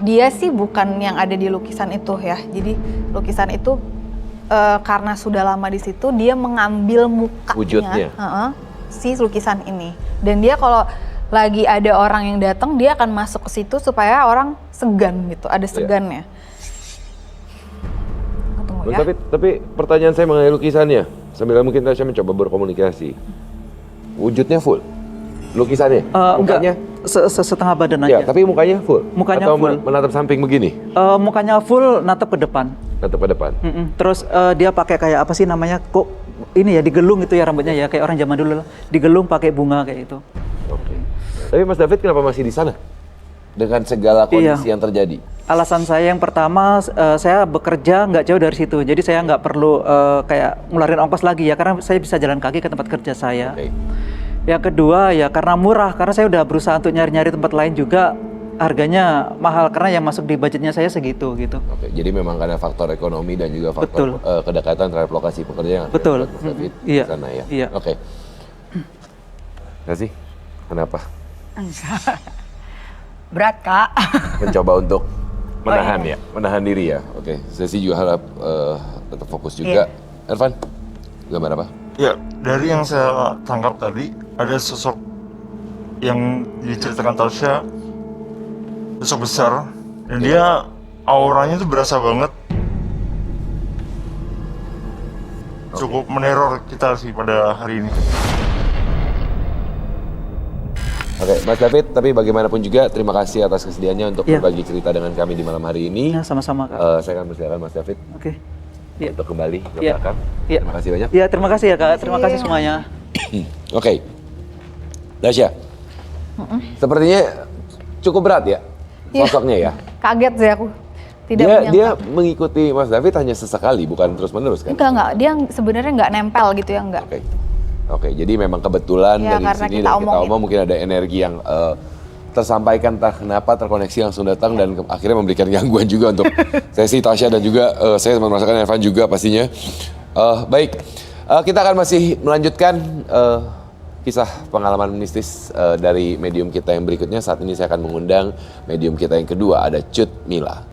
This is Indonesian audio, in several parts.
Dia sih bukan yang ada di lukisan itu ya. Jadi lukisan itu karena sudah lama di situ, dia mengambil mukanya wujudnya si lukisan ini. Dan dia kalau lagi ada orang yang datang, dia akan masuk ke situ supaya orang segan gitu, ada segannya. Tunggu ya. Tapi pertanyaan saya mengenai lukisannya, sambil mungkin Tasya mencoba berkomunikasi. Wujudnya full? Lukisannya? Enggak, setengah badan aja. Ya, tapi mukanya full? Mukanya atau full. menatap samping begini? Mukanya full, natap ke depan. Natap ke depan? Terus dia pakai kayak apa sih namanya, kok ini ya digelung itu ya rambutnya ya, kayak orang zaman dulu lah. Digelung pakai bunga kayak itu. Oke. Tapi Mas David kenapa masih di sana? Dengan segala kondisi yang terjadi? Alasan saya yang pertama, saya bekerja nggak jauh dari situ. Jadi saya nggak perlu kayak ngeluarin ongkos lagi ya, karena saya bisa jalan kaki ke tempat kerja saya. Yang kedua ya karena murah, karena saya udah berusaha untuk nyari-nyari tempat lain juga, harganya mahal karena yang masuk di budgetnya saya segitu gitu. Oke, jadi memang karena faktor ekonomi dan juga faktor kedekatan terhadap lokasi pekerjaan. Betul. Mas David Iya. di sana ya. Iya. Oke. Kasih, kenapa? Berat Kak. Mencoba untuk menahan menahan diri ya. Oke, Sesi juga harap tetap fokus juga. Ervan, gambar apa? Ya, dari yang saya tangkap tadi, ada sosok yang diceritakan Tasya, sosok besar, dan dia auranya tuh berasa banget. Cukup meneror kita sih pada hari ini. Oke, Mas David, tapi bagaimanapun juga terima kasih atas kesediaannya untuk berbagi cerita dengan kami di malam hari ini. Ya, sama-sama Kak. Saya akan persilakan Mas David untuk kembali ke belakang. Terima kasih banyak. Iya, terima kasih ya Kak. Terima kasih semuanya. Oke, Tasya, sepertinya cukup berat ya sosoknya ya? Kaget sih aku. Dia mengikuti Mas David hanya sesekali, bukan terus-menerus kan? Enggak. Dia sebenarnya nggak nempel gitu ya, enggak. Oke, jadi memang kebetulan dari sini dan kita omong mungkin ada energi yang tersampaikan, entah kenapa terkoneksi langsung datang dan akhirnya memberikan gangguan juga untuk Sesi, Tasya dan juga saya merasakan Ervan juga pastinya. Baik, kita akan masih melanjutkan kisah pengalaman mistis dari medium kita yang berikutnya. Saat ini saya akan mengundang medium kita yang kedua, ada Cut Mila.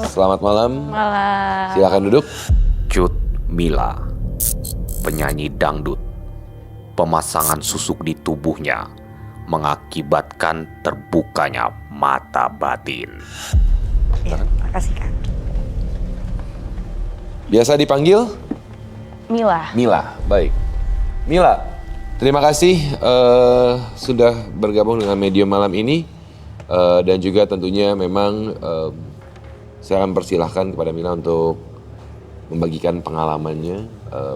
Selamat malam. Malam. Silakan duduk. Cut Mila, penyanyi dangdut. Pemasangan susuk di tubuhnya mengakibatkan terbukanya mata batin. Ya, makasih Kak. Biasa dipanggil? Mila. Mila, baik. Mila, terima kasih sudah bergabung dengan medium malam ini. Dan juga tentunya memang saya akan persilahkan kepada Mila untuk membagikan pengalamannya,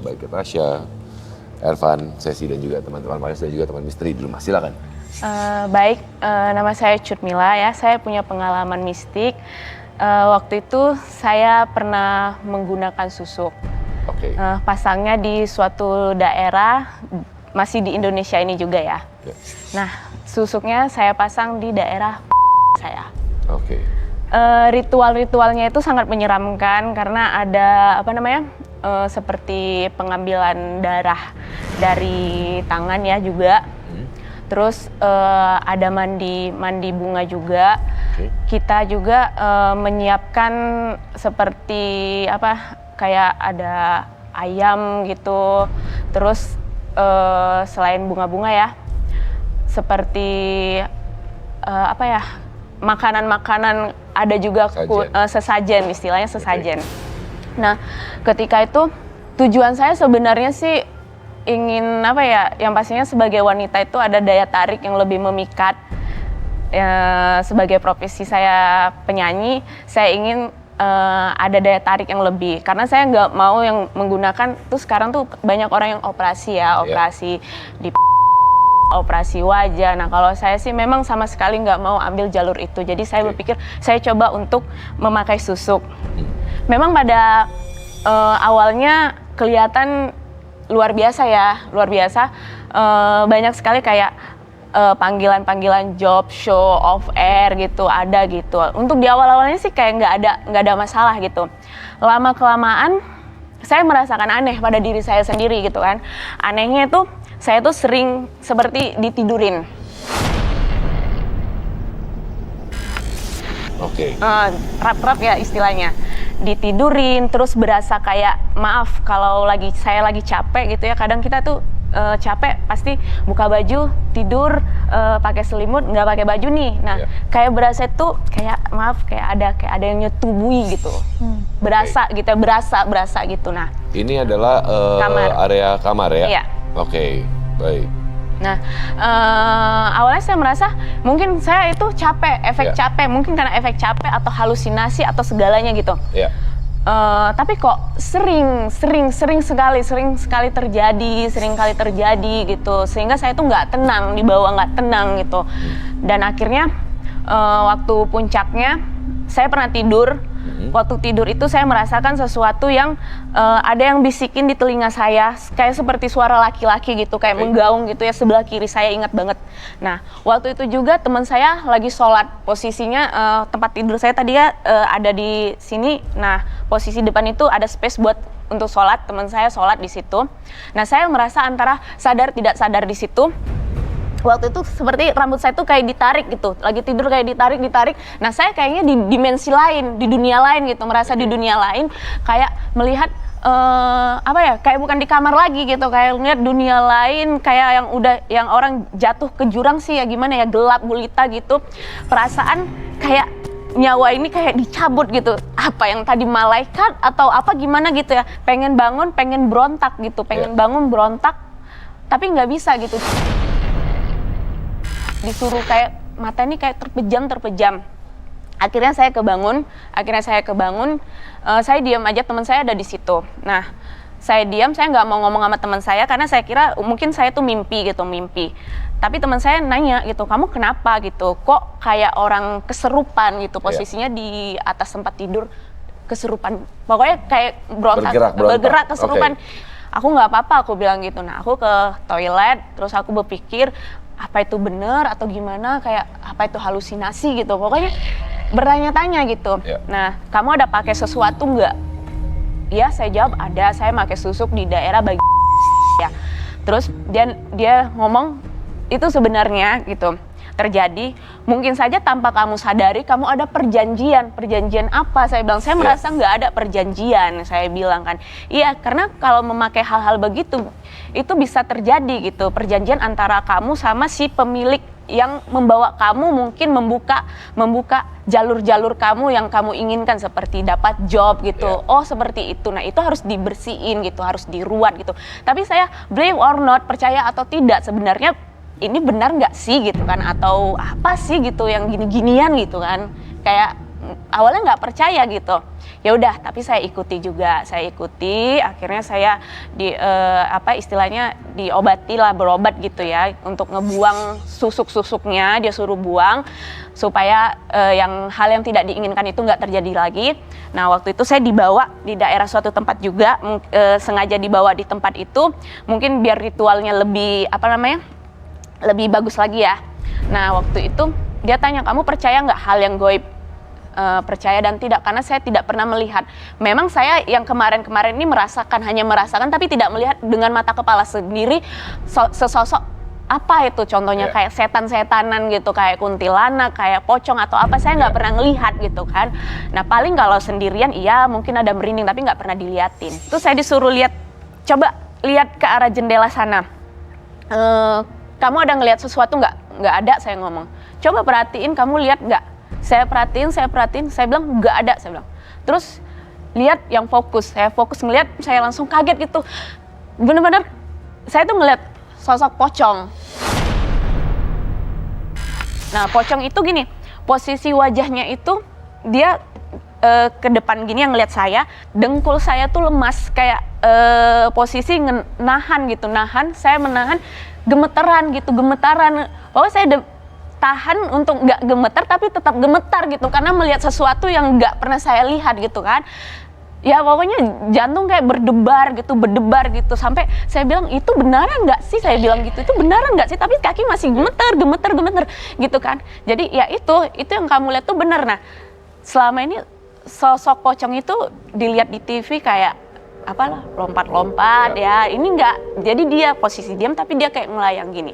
baik ke Tasya, Ervan, Sesi dan juga teman-teman Maris dan juga teman misteri di rumah. Silakan. Baik, nama saya Cut Mila ya. Saya punya pengalaman mistik. Waktu itu saya pernah menggunakan susuk. Pasangnya di suatu daerah, masih di Indonesia ini juga ya. Nah, susuknya saya pasang di daerah saya. Ritual-ritualnya itu sangat menyeramkan karena ada seperti pengambilan darah dari tangan ya juga. Terus ada mandi bunga juga. Kita juga menyiapkan seperti kayak ada ayam gitu. Terus selain bunga-bunga ya, seperti makanan-makanan, ada juga sesajen, istilahnya sesajen. Nah, ketika itu tujuan saya sebenarnya sih ingin yang pastinya sebagai wanita itu ada daya tarik yang lebih memikat. Sebagai profesi saya penyanyi, saya ingin ada daya tarik yang lebih, karena saya nggak mau yang menggunakan tuh. Sekarang tuh banyak orang yang operasi di operasi wajah. Nah, kalau saya sih memang sama sekali nggak mau ambil jalur itu. Jadi saya berpikir saya coba untuk memakai susuk. Memang pada awalnya kelihatan luar biasa ya, luar biasa. Banyak sekali kayak panggilan-panggilan job, show, off air gitu, ada gitu. Untuk di awal-awalnya sih kayak nggak ada masalah gitu. Lama kelamaan saya merasakan aneh pada diri saya sendiri gitu kan. Anehnya itu saya tuh sering seperti ditidurin. rap-rap ya istilahnya. Ditidurin, terus berasa kayak, maaf kalau saya lagi capek gitu ya, kadang kita tuh capek pasti buka baju, tidur, pakai selimut, nggak pakai baju nih. Nah, kayak berasa tuh kayak maaf kayak ada yang nyetubui gitu. Berasa gitu, berasa gitu. Nah, ini adalah area kamar ya? Iya. Oke, baik. Nah, awalnya saya merasa mungkin saya itu capek, efek capek, mungkin karena efek capek atau halusinasi atau segalanya gitu. Iya. Tapi kok sering sekali terjadi gitu, sehingga saya tuh nggak tenang, dibawa nggak tenang gitu. Dan akhirnya waktu puncaknya saya pernah tidur. Waktu tidur itu saya merasakan sesuatu yang ada yang bisikin di telinga saya, kayak seperti suara laki-laki gitu, kayak menggaung gitu ya, sebelah kiri saya, ingat banget. Nah, waktu itu juga teman saya lagi sholat, posisinya tempat tidur saya tadi ya ada di sini. Nah, posisi depan itu ada space buat untuk sholat, teman saya sholat di situ. Nah, saya merasa antara sadar tidak sadar di situ. Waktu itu seperti rambut saya tuh kayak ditarik gitu, lagi tidur kayak ditarik. Nah, saya kayaknya di dimensi lain, di dunia lain gitu, merasa di dunia lain, kayak melihat kayak bukan di kamar lagi gitu, kayak lihat dunia lain, kayak yang orang jatuh ke jurang sih ya, gimana ya, gelap gulita gitu. Perasaan kayak nyawa ini kayak dicabut gitu, apa yang tadi malaikat atau apa gimana gitu ya, pengen bangun, pengen berontak gitu, bangun berontak, tapi nggak bisa gitu. Disuruh kayak mata ini kayak terpejam. Akhirnya saya kebangun, saya diam aja, teman saya ada di situ. Nah, saya diam, saya nggak mau ngomong sama teman saya karena saya kira mungkin saya tuh mimpi. Tapi teman saya nanya gitu, kamu kenapa gitu? Kok kayak orang keserupan gitu, posisinya di atas tempat tidur, keserupan. Pokoknya kayak bergerak keserupan. Aku nggak apa-apa, aku bilang gitu. Nah, aku ke toilet, terus aku berpikir, apa itu benar atau gimana, kayak apa itu halusinasi gitu, pokoknya bertanya-tanya gitu. Nah, kamu ada pakai sesuatu nggak? Iya, saya jawab ada, saya pakai susuk di daerah bagian ya. Terus dia ngomong, itu sebenarnya gitu terjadi, mungkin saja tanpa kamu sadari kamu ada perjanjian apa? Saya bilang, saya merasa nggak ada perjanjian, saya bilang kan. Iya, karena kalau memakai hal-hal begitu itu bisa terjadi gitu, perjanjian antara kamu sama si pemilik yang membawa kamu, mungkin membuka jalur-jalur kamu yang kamu inginkan, seperti dapat job gitu. Oh, seperti itu. Nah, itu harus dibersihin gitu, harus diruat gitu. Tapi saya believe or not, percaya atau tidak, sebenarnya ini benar nggak sih gitu kan, atau apa sih gitu yang gini-ginian gitu kan, kayak awalnya nggak percaya gitu. Ya udah, tapi saya ikuti, akhirnya saya istilahnya diobati lah, berobat gitu ya, untuk ngebuang susuk-susuknya, dia suruh buang supaya hal yang tidak diinginkan itu nggak terjadi lagi. Nah, waktu itu saya dibawa di daerah suatu tempat juga, sengaja dibawa di tempat itu, mungkin biar ritualnya lebih lebih bagus lagi ya. Nah, waktu itu dia tanya, kamu percaya nggak hal yang gaib? Percaya dan tidak, karena saya tidak pernah melihat. Memang saya yang kemarin-kemarin ini hanya merasakan tapi tidak melihat dengan mata kepala sendiri sesosok apa itu, contohnya kayak setan-setanan gitu, kayak kuntilanak, kayak pocong atau apa, saya nggak pernah ngelihat gitu kan. Nah, paling kalau sendirian iya mungkin ada merinding, tapi nggak pernah diliatin. Terus saya disuruh coba lihat ke arah jendela sana. Kamu ada ngelihat sesuatu nggak? Nggak ada, saya ngomong. Coba perhatiin, kamu lihat nggak? Saya perhatiin, saya bilang nggak ada, saya bilang. Terus lihat yang fokus, saya fokus ngelihat, saya langsung kaget gitu. Bener-bener, saya tuh ngelihat sosok pocong. Nah, pocong itu gini, posisi wajahnya itu dia ke depan gini yang ngelihat saya, dengkul saya tuh lemas, kayak posisi nahan, saya menahan, gemetaran. Pokoknya saya tahan untuk nggak gemetar, tapi tetap gemetar gitu, karena melihat sesuatu yang nggak pernah saya lihat gitu kan. Ya pokoknya jantung kayak berdebar gitu, sampai saya bilang, itu beneran nggak sih, saya bilang gitu, itu beneran nggak sih, tapi kaki masih gemeter gitu kan. Jadi ya itu yang kamu lihat tuh bener. Nah, selama ini sosok pocong itu dilihat di TV kayak lompat-lompat ya, ini nggak, jadi dia posisi diam tapi dia kayak melayang gini.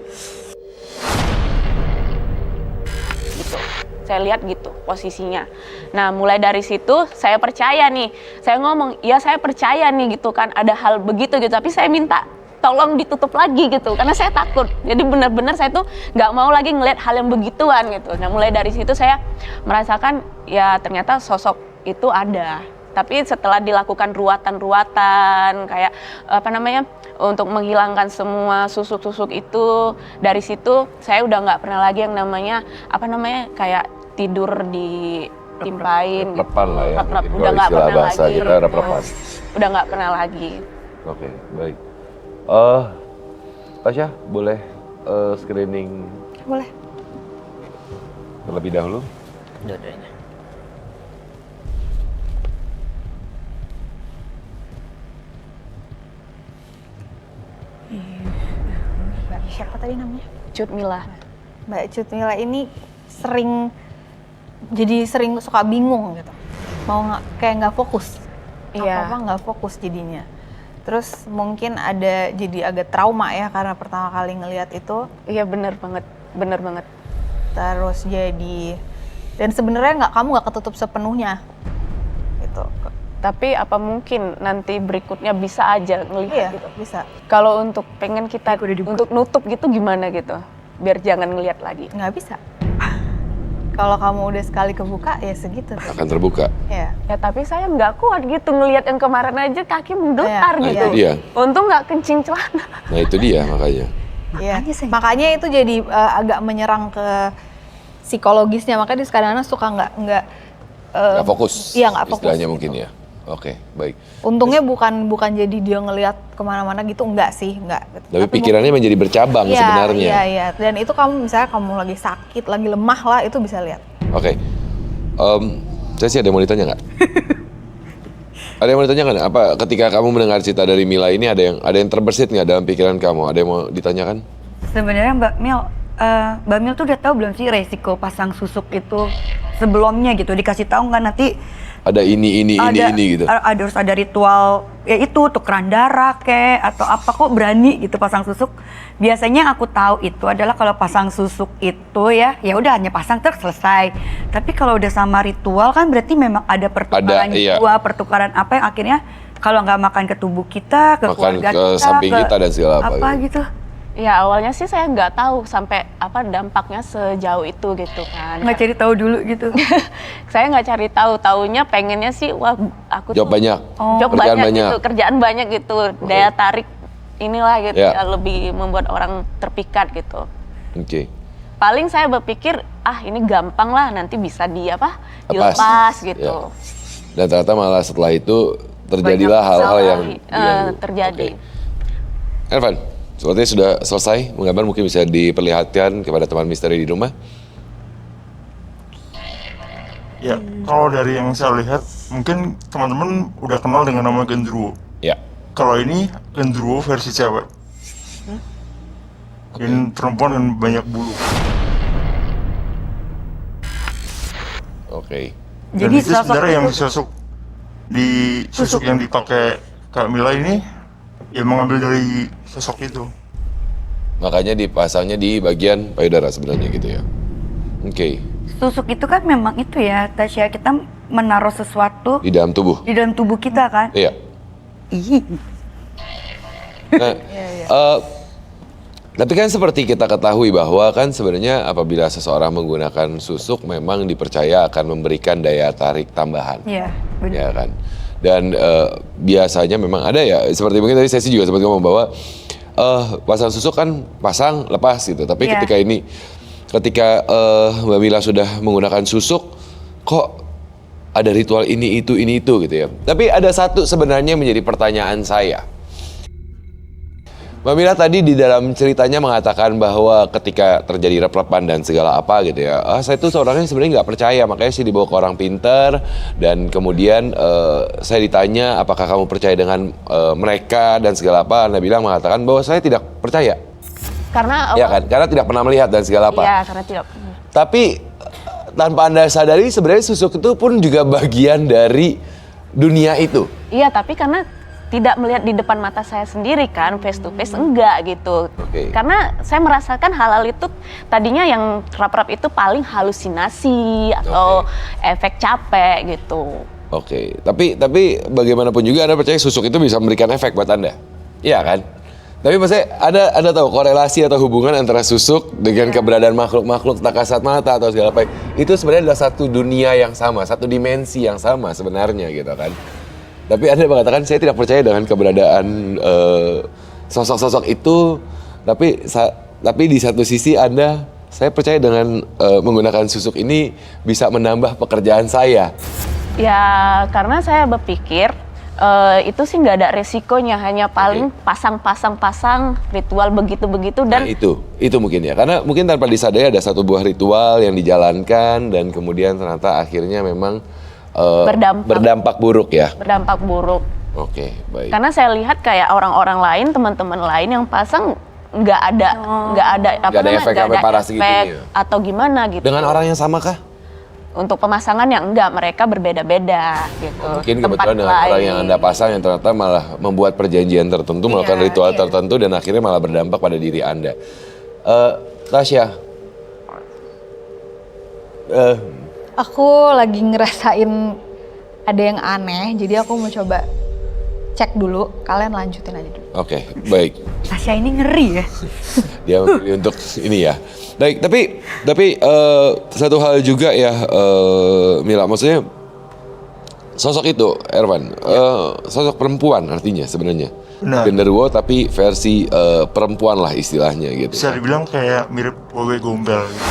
Gitu. Saya lihat gitu. posisinya. Nah mulai dari situ saya percaya nih, saya ngomong, ya saya percaya nih gitu kan ada hal begitu gitu, tapi saya minta tolong ditutup lagi gitu, karena saya takut. Jadi benar-benar saya tuh nggak mau lagi ngelihat hal yang begituan gitu. Nah mulai dari situ saya merasakan ya ternyata sosok itu ada. Tapi setelah dilakukan ruatan-ruatan kayak untuk menghilangkan semua susuk-susuk itu, dari situ saya udah nggak pernah lagi yang namanya kayak tidur ditimpain gitu. Rep-repan lah ya. Udah nggak pernah lagi. Rep-repan. Udah nggak pernah lagi. Oke, baik. Tasya, boleh screening Boleh. terlebih dahulu? Dua-duanya. Mbak siapa tadi namanya? Cut Mila. Mbak Cut Mila ini sering suka bingung gitu. Kayak nggak fokus. Iya. Apa-apa nggak fokus jadinya. Terus mungkin ada jadi agak trauma ya karena pertama kali ngelihat itu. Iya bener banget. Terus dan sebenarnya kamu nggak ketutup sepenuhnya gitu. Tapi apa mungkin nanti berikutnya bisa aja ngelihat gitu? Bisa. Kalau untuk pengen kita untuk nutup gitu gimana gitu? Biar jangan ngelihat lagi. Nggak bisa. Kalau kamu udah sekali kebuka ya segitu. Akan terbuka. Ya. Ya tapi saya nggak kuat gitu ngelihat yang kemarin aja kaki mendotar Nah, gitu. itu dia. Untung nggak kencing celana. Nah itu dia makanya. Iya. Makanya itu jadi agak menyerang ke psikologisnya. Makanya dia kadang-kadang suka nggak fokus. Iya nggak fokus. Istilahnya gitu. mungkin ya. Oke, baik. Untungnya bukan jadi dia ngelihat kemana-mana gitu, enggak sih, enggak. Tapi pikirannya menjadi bercabang sebenarnya. Iya. Dan itu misalnya kamu lagi sakit, lagi lemah lah, itu bisa lihat. Oke. Saya sih ada yang mau ditanya nggak? Ada yang mau ditanya nggak? Apa ketika kamu mendengar cerita dari Mila ini ada yang terbersit nggak dalam pikiran kamu? Ada yang mau ditanyakan? Sebenarnya Mbak Mil tuh udah tahu belum sih resiko pasang susuk itu sebelumnya gitu, dikasih tahu nggak nanti Ada ini gitu. Harus ada ritual ya itu tukeran darah atau apa, kok berani gitu pasang susuk. Biasanya aku tahu itu adalah kalau pasang susuk itu ya udah hanya pasang terus selesai. Tapi kalau udah sama ritual kan berarti memang ada pertukaran jiwa, pertukaran apa yang akhirnya kalau nggak makan ke tubuh kita, ke makan keluarga ke kita, samping kita dan segala apa gitu. Ya awalnya sih saya nggak tahu sampai dampaknya sejauh itu gitu kan. Nggak cari tahu dulu gitu. Saya nggak cari tahu, taunya pengennya sih aku job banyak. Job banyak gitu, kerjaan banyak gitu, daya tarik inilah gitu ya, lebih membuat orang terpikat gitu. Oke. Paling saya berpikir ini gampang lah nanti bisa dilepas gitu. Ya. Dan ternyata malah setelah itu terjadilah hal-hal yang terjadi. Okay. Elvan, sepertinya sudah selesai menggambar, mungkin bisa diperlihatkan kepada teman misteri di rumah. Ya, kalau dari yang saya lihat, mungkin teman-teman udah kenal dengan nama Gendruwo. Ya. Kalau ini Gendruwo versi cewek. Ini perempuan dengan banyak bulu. Oke. Dan itu sebenarnya yang susuk yang dipakai Kak Mila ini, ya mengambil dari sosok itu. Makanya dipasangnya di bagian payudara sebenarnya gitu ya. Oke. Susuk itu kan memang itu ya, Tasya, kita menaruh sesuatu Di dalam tubuh. di dalam tubuh kita kan. Iya. Ih. Nah, tapi kan seperti kita ketahui bahwa kan sebenarnya apabila seseorang menggunakan susuk memang dipercaya akan memberikan daya tarik tambahan. Iya, benar. Ya kan. Dan biasanya memang ada ya, seperti mungkin tadi Sesi juga sempat ngomong bahwa pasang susuk kan pasang lepas gitu. Tapi ketika Mbak Mila sudah menggunakan susuk, kok ada ritual ini itu gitu ya. Tapi ada satu sebenarnya menjadi pertanyaan saya. Mbak Mila tadi di dalam ceritanya mengatakan bahwa ketika terjadi rep-repan dan segala apa gitu ya, saya tuh seorangnya sebenarnya nggak percaya, makanya sih dibawa ke orang pinter. Dan kemudian saya ditanya apakah kamu percaya dengan mereka dan segala apa, Anda bilang mengatakan bahwa saya tidak percaya. Karena ya kan, karena tidak pernah melihat dan segala apa. Iya, karena tidak pernah. Tapi tanpa Anda sadari sebenarnya susuk itu pun juga bagian dari dunia itu. Iya, tapi karena tidak melihat di depan mata saya sendiri kan, face to face enggak gitu. Karena saya merasakan hal-hal itu tadinya yang rap-rap itu paling halusinasi atau efek capek gitu. Tapi bagaimanapun juga Anda percaya susuk itu bisa memberikan efek buat Anda? Iya kan? Tapi maksudnya Anda tahu korelasi atau hubungan antara susuk dengan keberadaan makhluk-makhluk tak kasat mata atau segala macam itu sebenarnya adalah satu dunia yang sama, satu dimensi yang sama sebenarnya gitu kan. Tapi Anda mengatakan saya tidak percaya dengan keberadaan sosok-sosok itu, tapi di satu sisi saya percaya dengan menggunakan susuk ini bisa menambah pekerjaan saya. Ya karena saya berpikir itu sih nggak ada resikonya, hanya paling pasang ritual begitu-begitu dan itu mungkin ya, karena mungkin tanpa disadari ada satu buah ritual yang dijalankan dan kemudian ternyata akhirnya memang berdampak buruk ya. Berdampak buruk. Baik. Karena saya lihat kayak orang-orang lain, teman-teman lain yang pasang nggak ada efek atau gimana gitu. Dengan orang yang sama kah? Untuk pemasangan yang enggak, mereka berbeda-beda gitu. Mungkin kebetulan dengan orang yang Anda pasang yang ternyata malah membuat perjanjian tertentu, melakukan ritual tertentu dan akhirnya malah berdampak pada diri Anda. Tasya. Aku lagi ngerasain ada yang aneh, jadi aku mau coba cek dulu. Kalian lanjutin aja dulu. Baik. Tasya ini ngeri ya. Dia memilih untuk ini ya. Baik, tapi satu hal juga ya, Mila, maksudnya sosok itu, Erwan, sosok perempuan artinya sebenarnya. Genderuwo tapi versi perempuan lah istilahnya gitu. Bisa dibilang kayak mirip Wewe Gombel gitu.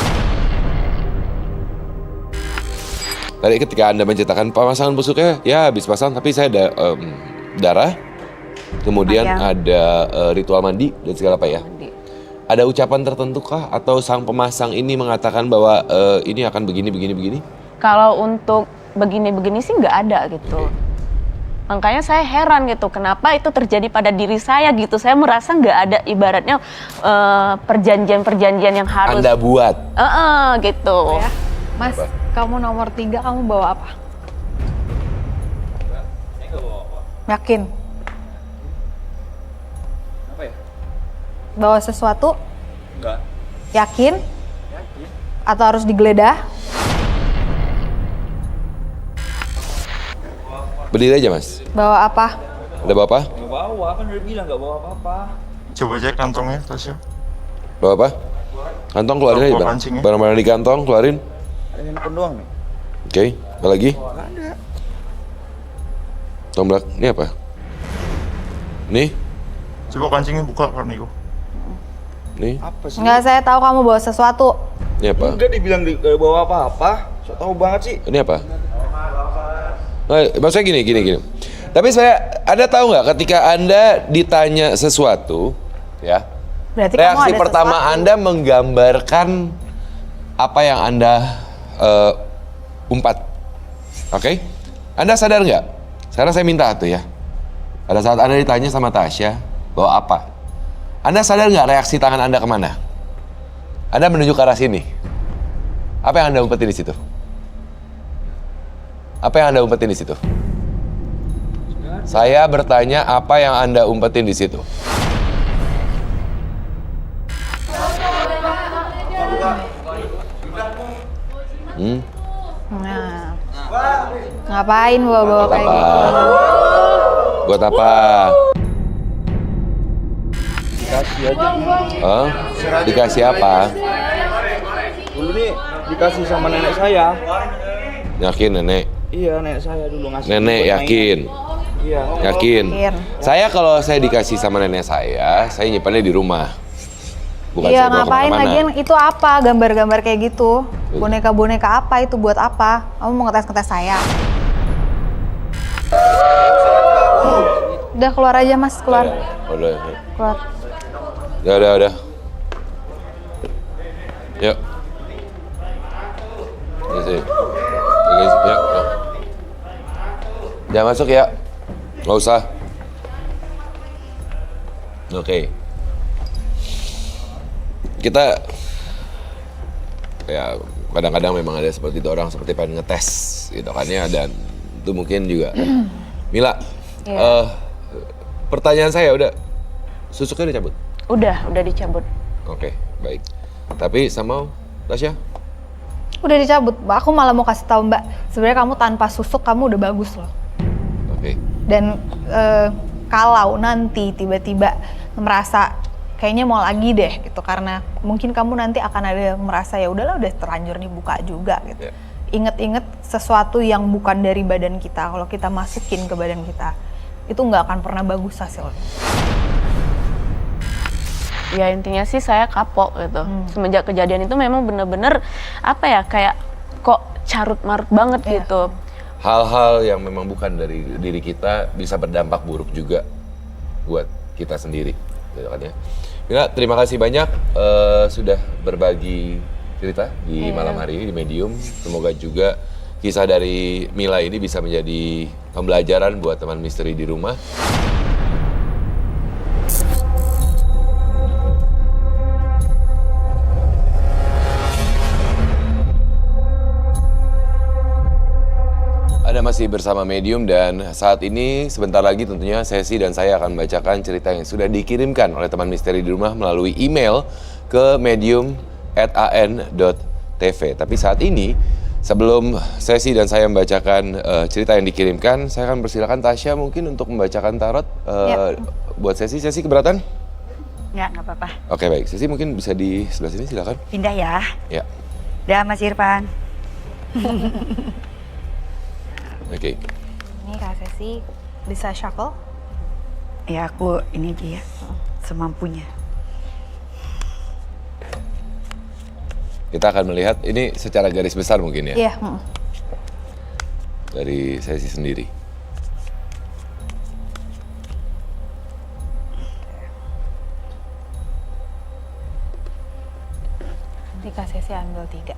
Tadi ketika Anda menceritakan pemasangan busuknya, ya habis pasang tapi saya ada darah, kemudian ada ritual mandi dan segala apa ya. Ada ucapan tertentu kah atau sang pemasang ini mengatakan bahwa ini akan begini? Kalau untuk begini sih nggak ada gitu. Makanya saya heran gitu, kenapa itu terjadi pada diri saya gitu. Saya merasa nggak ada ibaratnya perjanjian yang harus Anda buat. Gitu. Ya. Mas, kamu nomor 3, kamu bawa apa? Yakin? Apa ya? Bawa sesuatu? Enggak. Yakin? Atau harus digeledah? Berdiri aja, Mas. Bawa apa? Ada bawa apa? Nggak bawa, kan udah bilang nggak bawa apa-apa. Coba cek kantongnya, Tasya. Bawa apa? Kantong keluarin aja, Bang. Barang-barang di kantong keluarin. Ada handphone doang nih. Apa lagi? Ada. Tombak, ini apa? Nih? Coba kancingnya buka, Karniko. Nih? Apa sih? Enggak, saya tahu kamu bawa sesuatu. Ini apa? Enggak dibilang bawa apa-apa. So tau banget sih. Ini apa? Maksudnya gini. Tapi Anda tahu nggak ketika Anda ditanya sesuatu, ya? Berarti reaksi kamu ada pertama sesuatu. Anda menggambarkan apa yang Anda umpat. Oke? Anda sadar nggak? Sekarang saya minta tuh ya. Pada saat Anda ditanya sama Tasya, bawa apa? Anda sadar nggak reaksi tangan Anda kemana? Anda menuju ke arah sini. Apa yang Anda umpetin di situ? Saya bertanya apa yang Anda umpetin di situ? Nah, ngapain bawa-bawa kayak gitu? Buat apa? Dikasih aja. Dikasih apa? Dulu nih dikasih sama nenek saya. Yakin nenek? Iya, nenek saya dulu ngasih. Nenek yakin? Iya. Yakin? Kalau saya dikasih sama nenek saya nyimpannya di rumah. Bukan Iya, saya bawa ngapain kemana-mana. lagian itu apa? Gambar-gambar kayak gitu. Boneka-boneka apa itu, buat apa? Kamu mau ngetes-ngetes saya? Udah keluar aja, Mas, keluar. Udah. Keluar. Udah. Yuk. Yuk. Jangan masuk ya. Nggak usah. Oke. Kita ya kadang-kadang memang ada seperti itu, orang seperti pengen ngetes gitu kan ya, dan itu mungkin juga Mila, pertanyaan saya udah, susuknya dicabut? Udah dicabut. Oke, baik. Tapi sama Tasya? Udah dicabut. Aku malah mau kasih tahu Mbak, sebenarnya kamu tanpa susuk kamu udah bagus loh. Oke. Dan kalau nanti tiba-tiba merasa kayaknya mau lagi deh gitu, karena mungkin kamu nanti akan ada yang merasa ya udahlah udah terlanjur dibuka juga gitu. Yeah. Ingat-ingat sesuatu yang bukan dari badan kita, kalau kita masukin ke badan kita, itu nggak akan pernah bagus hasilnya. Ya intinya sih saya kapok gitu. Semenjak kejadian itu memang bener-bener apa ya, kayak kok carut-marut banget gitu. Hal-hal yang memang bukan dari diri kita bisa berdampak buruk juga buat kita sendiri, gitu kan ya. Mila, terima kasih banyak sudah berbagi cerita di malam hari ini di Medium. Semoga juga kisah dari Mila ini bisa menjadi pembelajaran buat teman misteri di rumah. Anda masih bersama Medium dan saat ini sebentar lagi tentunya Sesi dan saya akan membacakan cerita yang sudah dikirimkan oleh teman misteri di rumah melalui email ke medium@an.tv. Tapi saat ini sebelum Sesi dan saya membacakan cerita yang dikirimkan, saya akan persilakan Tasya mungkin untuk membacakan tarot buat Sesi. Sesi keberatan? Nggak apa-apa. Oke baik, Sesi mungkin bisa di sebelah sini silakan. Pindah ya. Ya. Dah Mas Irfan. Oke. Ini Kak Sesi bisa shuffle? Ya aku ini aja ya, semampunya. Kita akan melihat ini secara garis besar mungkin ya? Iya. Dari Sesi sendiri. Nanti Kak Sesi ambil 3.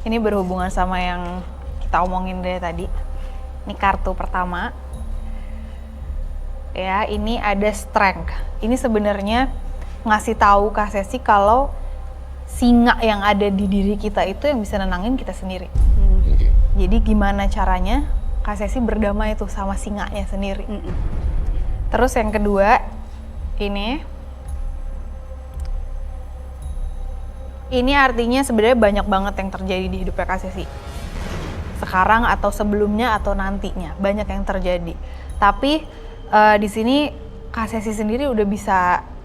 Ini berhubungan sama yang kita omongin dari tadi. Ini kartu pertama. Ya, ini ada strength. Ini sebenarnya ngasih tahu Kak Sesi kalau singa yang ada di diri kita itu yang bisa nenangin kita sendiri. Jadi gimana caranya Kak Sesi berdamai tuh sama singanya sendiri. Terus yang kedua, ini artinya sebenarnya banyak banget yang terjadi di hidupnya Kak Sesi. Sekarang atau sebelumnya atau nantinya, banyak yang terjadi. Tapi di sini Kak Sesi sendiri udah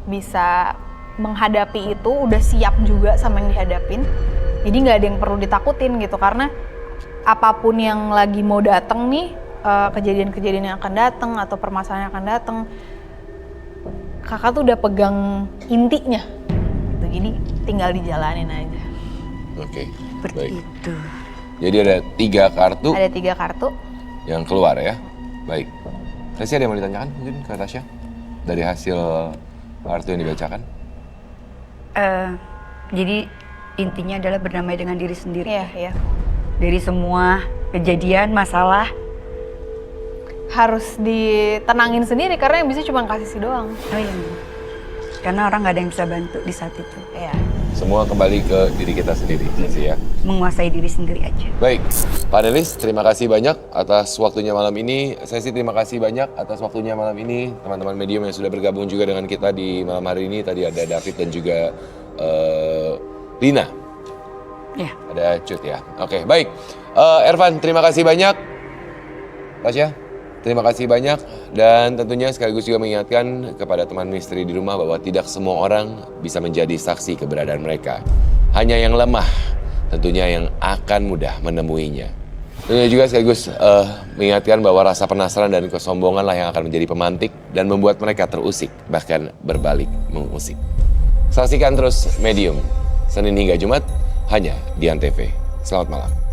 bisa menghadapi itu, udah siap juga sama yang dihadapin. Jadi nggak ada yang perlu ditakutin gitu, karena apapun yang lagi mau datang nih, kejadian-kejadian yang akan datang atau permasalahan yang akan datang, kakak tuh udah pegang intinya. Gitu. Jadi tinggal dijalanin aja. Oke, Seperti baik. itu. Jadi ada 3 kartu Ada 3 kartu. yang keluar ya. Baik. Sesi ada yang mau ditanyakan mungkin ke Tasya? Dari hasil kartu yang dibacakan? Jadi intinya adalah berdamai dengan diri sendiri. Iya. Dari semua kejadian, masalah. Harus ditenangin sendiri karena yang bisa cuma Kak Sesi doang. Oh iya. Karena orang nggak ada yang bisa bantu di saat itu. Iya. Semua kembali ke diri kita sendiri, Sesi ya. Menguasai diri sendiri aja. Baik, panelis terima kasih banyak atas waktunya malam ini. Sesi terima kasih banyak atas waktunya malam ini. Teman-teman Medium yang sudah bergabung juga dengan kita di malam hari ini. Tadi ada David dan juga Lina. Ya. Ada Cut ya. Oke, baik. Ervan, terima kasih banyak. Tasya, terima kasih banyak. Dan tentunya sekaligus juga mengingatkan kepada teman misteri di rumah bahwa tidak semua orang bisa menjadi saksi keberadaan mereka. Hanya yang lemah tentunya yang akan mudah menemuinya. Tentunya juga sekaligus mengingatkan bahwa rasa penasaran dan kesombongan lah yang akan menjadi pemantik dan membuat mereka terusik, bahkan berbalik mengusik. Saksikan terus Medium, Senin hingga Jumat, hanya di Antv. Selamat malam.